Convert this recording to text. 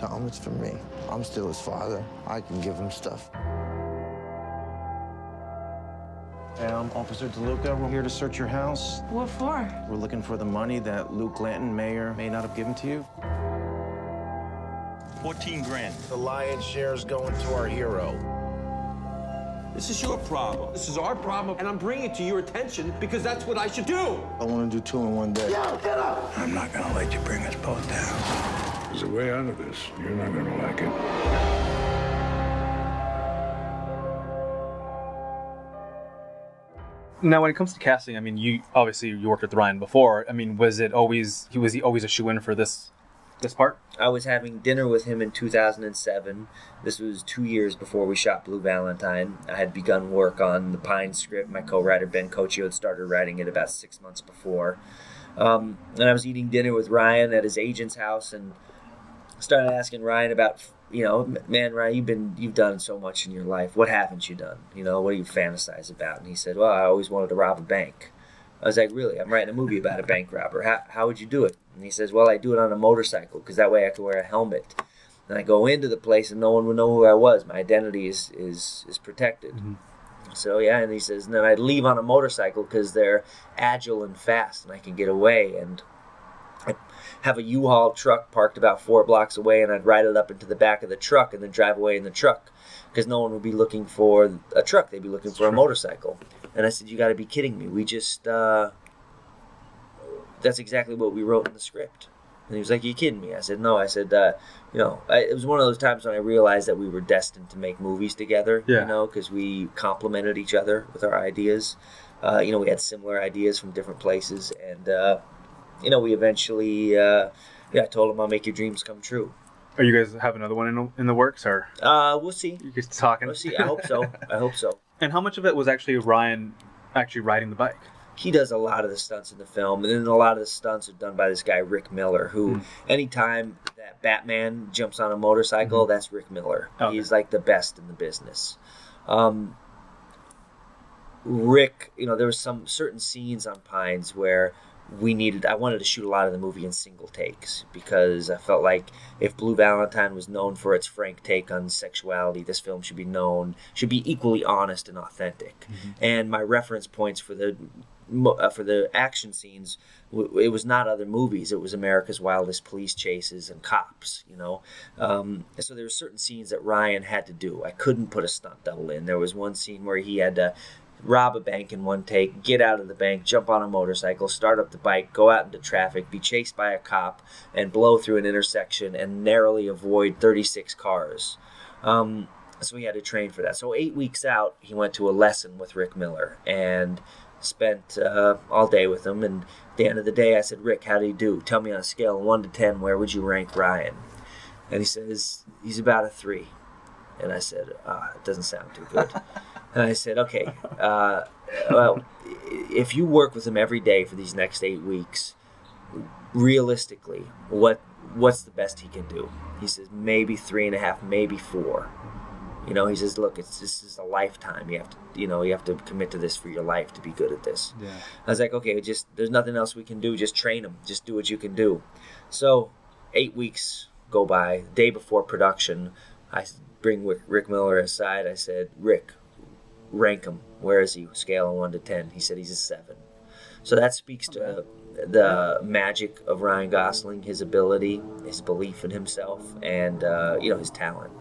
Tom, it's for me. I'm still his father. I can give him stuff. I'm Officer DeLuca. We're here to search your house. What for? We're looking for the money that Luke Glanton may or may not have given to you. 14 grand. The lion's share is going to our hero. This is your problem. This is our problem, and I'm bringing it to your attention because that's what I should do. I want to do 2 in one day. Yo, get up! I'm not gonna let you bring us both down. There's a way out of this. You're not gonna like it. Now, when it comes to casting, I mean, you worked with Ryan before. I mean, was he always a shoe-in for this part? I was having dinner with him in 2007. This was 2 years before we shot Blue Valentine. I had begun work on the Pine script. My co-writer, Ben Cochio, had started writing it about 6 months before. And I was eating dinner with Ryan at his agent's house and started asking Ryan about, man, Ryan, you've done so much in your life. What haven't you done? What do you fantasize about? And he said, well, I always wanted to rob a bank. I was like, really? I'm writing a movie about a bank robber. How would you do it? And he says, well, I do it on a motorcycle because that way I can wear a helmet. And I go into the place and no one would know who I was. My identity is protected. Mm-hmm. So, yeah, and he says, and then I'd leave on a motorcycle because they're agile and fast and I can get away. And I have a U-Haul truck parked about 4 blocks away, and I'd ride it up into the back of the truck and then drive away in the truck because no one would be looking for a truck. They'd be looking for a motorcycle. And I said, you got to be kidding me. We just, that's exactly what we wrote in the script. And he was like, you kidding me? I said, no. I said, it was one of those times when I realized that we were destined to make movies together, because we complemented each other with our ideas. We had similar ideas from different places. And, we eventually, I told him I'll make your dreams come true. Are you guys have another one in the works, or? We'll see. You guys talking? We'll see. I hope so. And how much of it was actually Ryan actually riding the bike? He does a lot of the stunts in the film, and then a lot of the stunts are done by this guy, Rick Miller, who anytime that Batman jumps on a motorcycle, that's Rick Miller. Okay. He's like the best in the business. Rick, there was some certain scenes on Pines where I wanted to shoot a lot of the movie in single takes because I felt like if Blue Valentine was known for its frank take on sexuality, this film should be equally honest and authentic. Mm-hmm. And my reference points for the action scenes, it was not other movies. It was America's Wildest Police Chases and Cops, So there were certain scenes that Ryan had to do. I couldn't put a stunt double in. There was one scene where he had to rob a bank in one take, get out of the bank, jump on a motorcycle, start up the bike, go out into traffic, be chased by a cop, and blow through an intersection and narrowly avoid 36 cars. So he had to train for that. So 8 weeks out, he went to a lesson with Rick Miller and spent all day with him. And at the end of the day, I said, Rick, how did he do? Tell me on a scale of 1 to 10, where would you rank Ryan? And he says, he's about a 3. And I said, it doesn't sound too good. And I said, okay, well, if you work with him every day for these next 8 weeks, realistically, what's the best he can do? He says, maybe 3.5, maybe 4. He says, look, this is a lifetime. You have to commit to this for your life to be good at this. Yeah. I was like, okay, there's nothing else we can do. Just train him. Just do what you can do. So 8 weeks go by. The day before production, I bring Rick Miller aside. I said, Rick, rank him. Where is he? Scale of 1 to 10. He said he's a 7. So that speaks to the magic of Ryan Gosling, his ability, his belief in himself, and his talent.